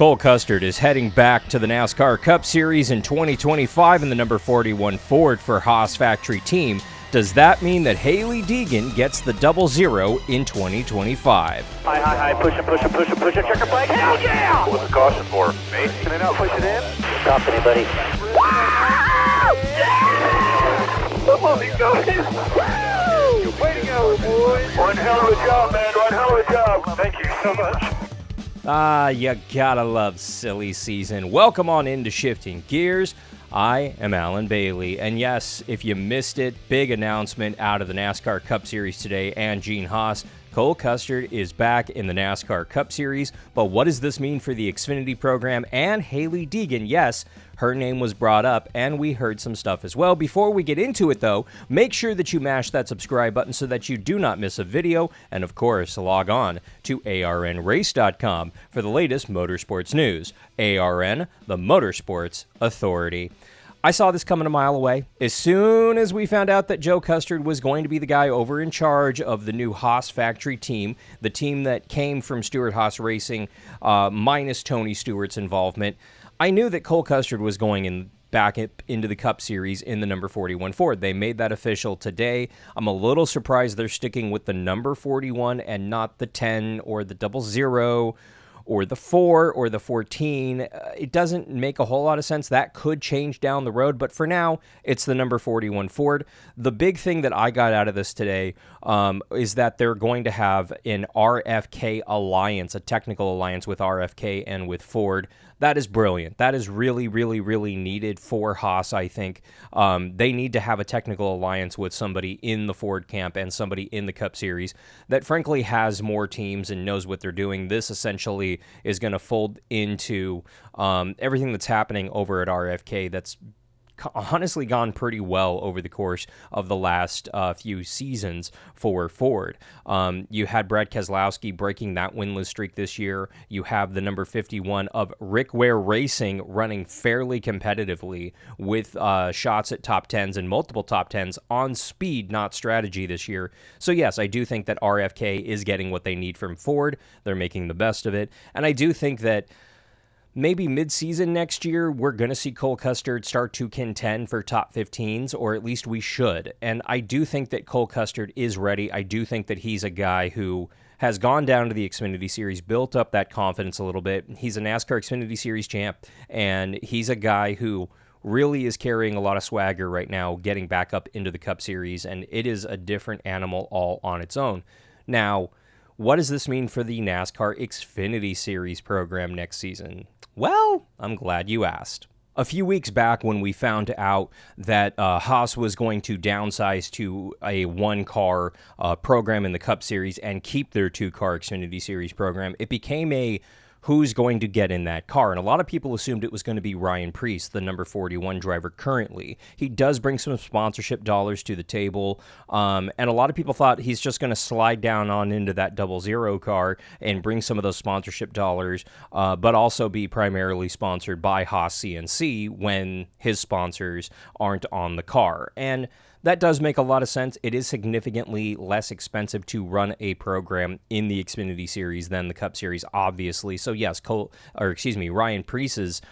Cole Custer is heading back to the NASCAR Cup Series in 2025 in the number 41 Ford for Haas Factory Team. Does that mean that Hailie Deegan gets the 00 in 2025? High, push it, checker flag, hell yeah! What's the caution for? Me? Can I not push it in? Stop anybody. Come on, he's going! Way to go, boys! One hell of a job, man. One hell of a job. Thank you so much. You gotta love silly season. Welcome on into Shifting Gears. I am Alan Bailey, and yes, if you missed it, big announcement out of the NASCAR Cup Series today, and Gene Haas. Cole Custer is back in the NASCAR Cup Series, but what does this mean for the Xfinity program and Hailie Deegan? Yes, her name was brought up, and we heard some stuff as well. Before we get into it, though, make sure that you mash that subscribe button so that you do not miss a video, and of course, log on to arnrace.com for the latest motorsports news. ARN, the Motorsports Authority. I saw this coming a mile away. As soon as we found out that Joe Custard was going to be the guy over in charge of the new Haas Factory Team, the team that came from Stewart Haas Racing, minus Tony Stewart's involvement, I knew that Cole Custard was going back into the Cup Series in the number 41 Ford. They made that official today. I'm a little surprised they're sticking with the number 41 and not the 10 or the 00 or the 4 or the 14. It doesn't make a whole lot of sense. That could change down the road, but for now, it's the number 41 Ford. The big thing that I got out of this today is that they're going to have an RFK alliance, a technical alliance with RFK and with Ford. That is brilliant. That is really, really, really needed for Haas, I think. They need to have a technical alliance with somebody in the Ford camp and somebody in the Cup Series that, frankly, has more teams and knows what they're doing. This essentially is going to fold into everything that's happening over at RFK that's honestly gone pretty well over the course of the last few seasons for Ford. You had Brad Keselowski breaking that winless streak this year. You have the number 51 of Rick Ware Racing running fairly competitively with shots at top 10s and multiple top 10s on speed, not strategy this year. So yes, I do think that RFK is getting what they need from Ford. They're making the best of it. And I do think that maybe mid-season next year, we're going to see Cole Custard start to contend for top 15s, or at least we should. And I do think that Cole Custard is ready. I do think that he's a guy who has gone down to the Xfinity Series, built up that confidence a little bit. He's a NASCAR Xfinity Series champ, and he's a guy who really is carrying a lot of swagger right now, getting back up into the Cup Series, and it is a different animal all on its own. Now, what does this mean for the NASCAR Xfinity Series program next season? Well, I'm glad you asked. A few weeks back when we found out that Haas was going to downsize to a one-car program in the Cup Series and keep their two-car Xfinity Series program, it became a who's going to get in that car. And a lot of people assumed it was going to be Ryan Preece, the number 41 driver currently. He does bring some sponsorship dollars to the table, and a lot of people thought he's just going to slide down on into that 00 car and bring some of those sponsorship dollars, but also be primarily sponsored by Haas CNC when his sponsors aren't on the car. And that does make a lot of sense. It is significantly less expensive to run a program in the Xfinity Series than the Cup Series, obviously. So yes, Ryan Preece's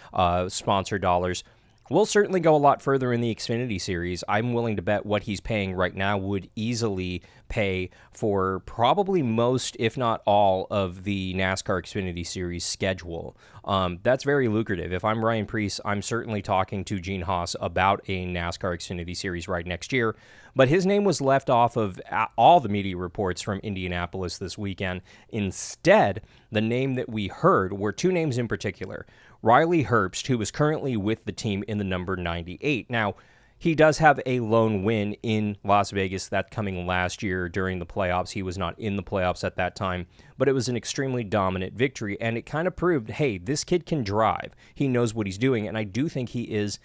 sponsor dollars will certainly go a lot further in the Xfinity Series. I'm willing to bet what he's paying right now would easily pay for probably most, if not all, of the NASCAR Xfinity Series schedule. That's very lucrative. If I'm Ryan Preece, I'm certainly talking to Gene Haas about a NASCAR Xfinity Series right next year. But his name was left off of all the media reports from Indianapolis this weekend. Instead, the name that we heard were two names in particular. Riley Herbst, who is currently with the team in the number 98. Now, he does have a lone win in Las Vegas that coming last year during the playoffs. He was not in the playoffs at that time, but it was an extremely dominant victory, and it kind of proved, hey, this kid can drive. He knows what he's doing, and I do think he is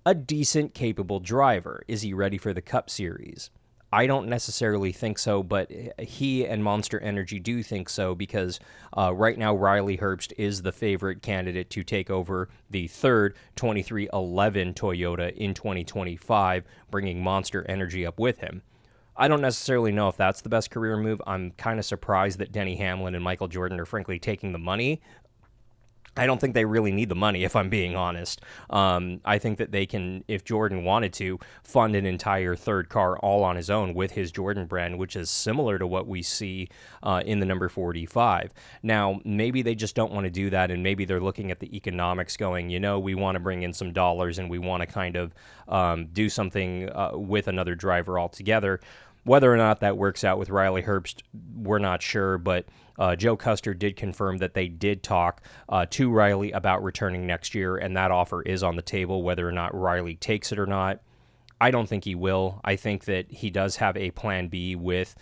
a decent, capable driver. Is he ready for the Cup Series? I don't necessarily think so, but he and Monster Energy do think so because right now Riley Herbst is the favorite candidate to take over the third 2311 Toyota in 2025, bringing Monster Energy up with him. I don't necessarily know if that's the best career move. I'm kind of surprised that Denny Hamlin and Michael Jordan are frankly taking the money I don't think they really need the money, if I'm being honest. I think that they can, if Jordan wanted to, fund an entire third car all on his own with his Jordan brand, which is similar to what we see in the number 45. Now, maybe they just don't want to do that, and maybe they're looking at the economics going, we want to bring in some dollars, and we want to kind of do something with another driver altogether. Whether or not that works out with Riley Herbst, we're not sure, but Joe Custer did confirm that they did talk to Riley about returning next year, and that offer is on the table. Whether or not Riley takes it or not, I don't think he will. I think that he does have a plan B with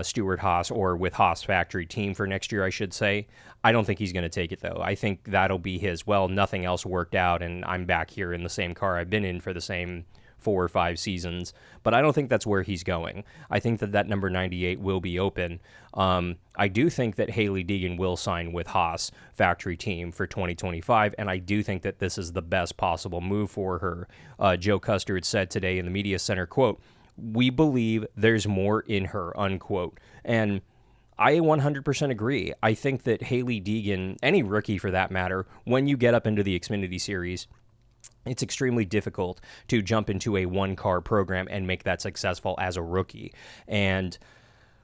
Stuart Haas, or with Haas Factory Team for next year, I should say. I don't think he's going to take it, though. I think that'll be his, nothing else worked out, and I'm back here in the same car I've been in for the same 4 or 5 seasons, but I don't think that's where he's going. I think that number 98 will be open. I do think that Hailie Deegan will sign with Haas Factory Team for 2025, and I do think that this is the best possible move for her. Joe Custer had said today in the media center, quote, "We believe there's more in her," unquote. And I 100% agree. I think that Hailie Deegan, any rookie for that matter, when you get up into the Xfinity Series, it's extremely difficult to jump into a one-car program and make that successful as a rookie. And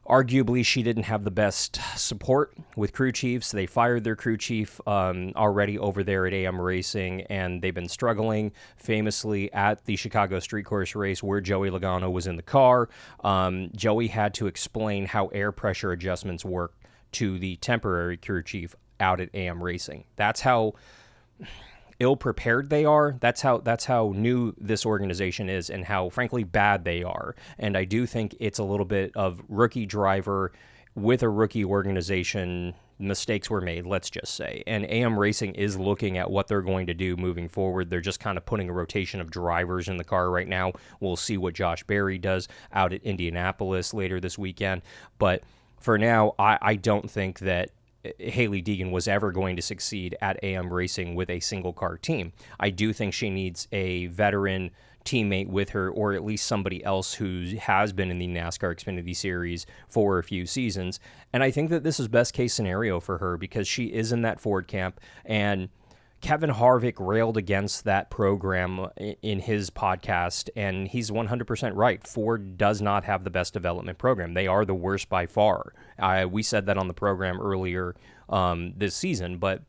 arguably, she didn't have the best support with crew chiefs. They fired their crew chief already over there at AM Racing, and they've been struggling famously at the Chicago Street Course race where Joey Logano was in the car. Joey had to explain how air pressure adjustments work to the temporary crew chief out at AM Racing. That's how ill-prepared they are. That's how new this organization is, and how, frankly, bad they are. And I do think it's a little bit of rookie driver with a rookie organization. Mistakes were made, let's just say. And AM Racing is looking at what they're going to do moving forward. They're just kind of putting a rotation of drivers in the car right now. We'll see what Josh Berry does out at Indianapolis later this weekend. But for now, I don't think that Hailie Deegan was ever going to succeed at AM Racing with a single car team. I do think she needs a veteran teammate with her, or at least somebody else who has been in the NASCAR Xfinity Series for a few seasons. And I think that this is best case scenario for her, because she is in that Ford camp, and Kevin Harvick railed against that program in his podcast, and he's 100% right. Ford does not have the best development program. They are the worst by far. We said that on the program earlier this season, but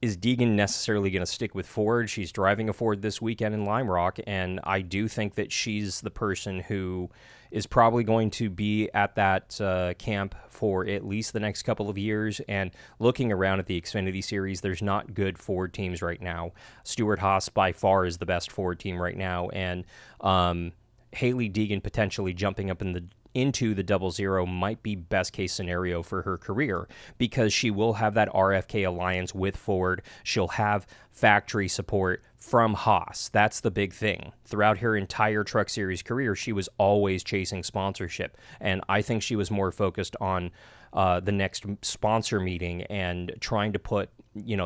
is Deegan necessarily going to stick with Ford? She's driving a Ford this weekend in Lime Rock, and I do think that she's the person who is probably going to be at that camp for at least the next couple of years. And looking around at the Xfinity Series, there's not good Ford teams right now. Stuart Haas by far is the best Ford team right now, and Hailie Deegan potentially jumping up into the 00 might be best case scenario for her career, because she will have that RFK alliance with Ford. She'll have factory support from Haas. That's the big thing. Throughout her entire Truck Series career, she was always chasing sponsorship, and I think she was more focused on the next sponsor meeting and trying to put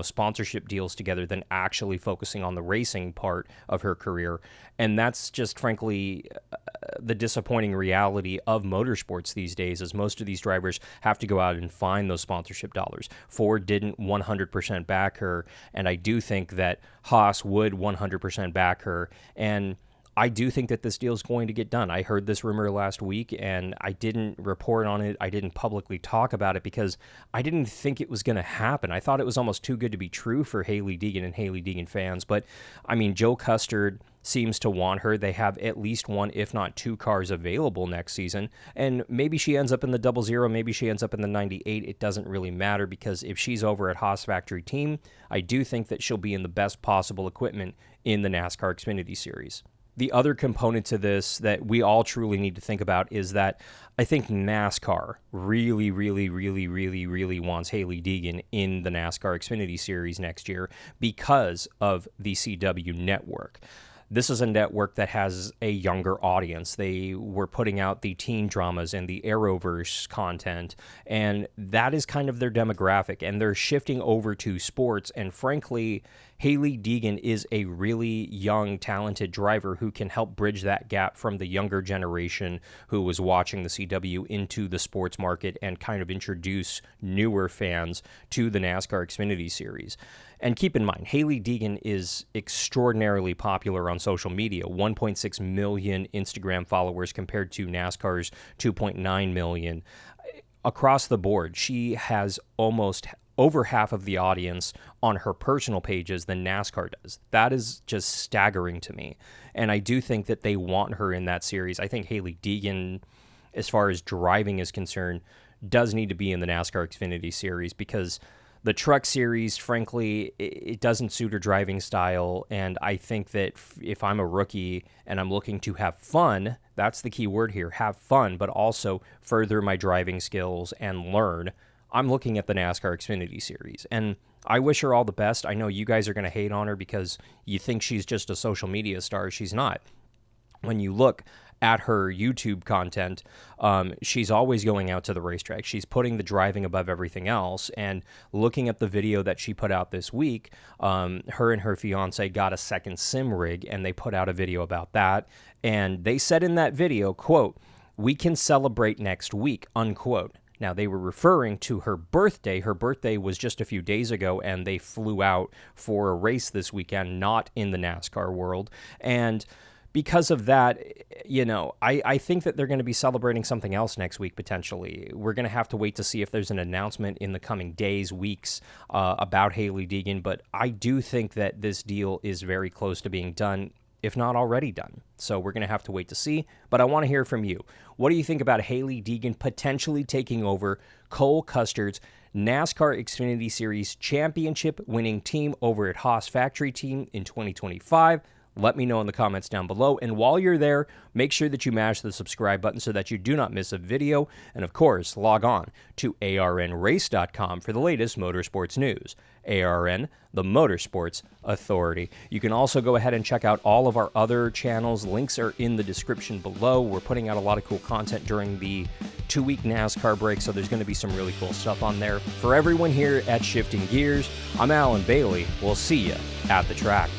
sponsorship deals together than actually focusing on the racing part of her career. And that's just, frankly, the disappointing reality of motorsports these days, is most of these drivers have to go out and find those sponsorship dollars. Ford didn't 100% back her, and I do think that Haas would 100% back her, and I do think that this deal is going to get done. I heard this rumor last week, and I didn't report on it. I didn't publicly talk about it because I didn't think it was going to happen. I thought it was almost too good to be true for Hailie Deegan and Hailie Deegan fans. But, I mean, Joe Custer seems to want her. They have at least one, if not two cars available next season. And maybe she ends up in the 00, maybe she ends up in the 98. It doesn't really matter, because if she's over at Haas Factory Team, I do think that she'll be in the best possible equipment in the NASCAR Xfinity Series. The other component to this that we all truly need to think about is that I think NASCAR really, really, really, really, really wants Hailie Deegan in the NASCAR Xfinity Series next year because of the CW network. this is a network that has a younger audience. They were putting out the teen dramas and the Arrowverse content, and that is kind of their demographic, and they're shifting over to sports. And frankly, Hailie Deegan is a really young, talented driver who can help bridge that gap from the younger generation who was watching the CW into the sports market and kind of introduce newer fans to the NASCAR Xfinity Series. And keep in mind, Hailie Deegan is extraordinarily popular on social media, 1.6 million Instagram followers compared to NASCAR's 2.9 million. Across the board, she has almost over half of the audience on her personal pages than NASCAR does. That is just staggering to me. And I do think that they want her in that series. I think Hailie Deegan, as far as driving is concerned, does need to be in the NASCAR Xfinity Series, because the truck series, frankly, it doesn't suit her driving style. And I think that if I'm a rookie and I'm looking to have fun, that's the key word here, have fun, but also further my driving skills and learn, I'm looking at the NASCAR Xfinity Series. And I wish her all the best. I know you guys are going to hate on her because you think she's just a social media star. She's not. When you look at her YouTube content, she's always going out to the racetrack. She's putting the driving above everything else. And looking at the video that she put out this week, her and her fiance got a second sim rig, and they put out a video about that. And they said in that video, quote, "We can celebrate next week," unquote. Now, they were referring to her birthday. Her birthday was just a few days ago, and they flew out for a race this weekend, not in the NASCAR world. And because of that, I think that they're going to be celebrating something else next week, potentially. We're going to have to wait to see if there's an announcement in the coming days, weeks, about Hailie Deegan. But I do think that this deal is very close to being done, if not already done. So we're going to have to wait to see. But I want to hear from you. What do you think about Hailie Deegan potentially taking over Cole Custer's NASCAR Xfinity Series championship winning team over at Haas Factory Team in 2025? Let me know in the comments down below. And while you're there, make sure that you mash the subscribe button so that you do not miss a video. And of course, log on to arnrace.com for the latest motorsports news. ARN, the Motorsports Authority. You can also go ahead and check out all of our other channels. Links are in the description below. We're putting out a lot of cool content during the 2-week NASCAR break, so there's going to be some really cool stuff on there. For everyone here at Shifting Gears, I'm Alan Bailey. We'll see you at the track.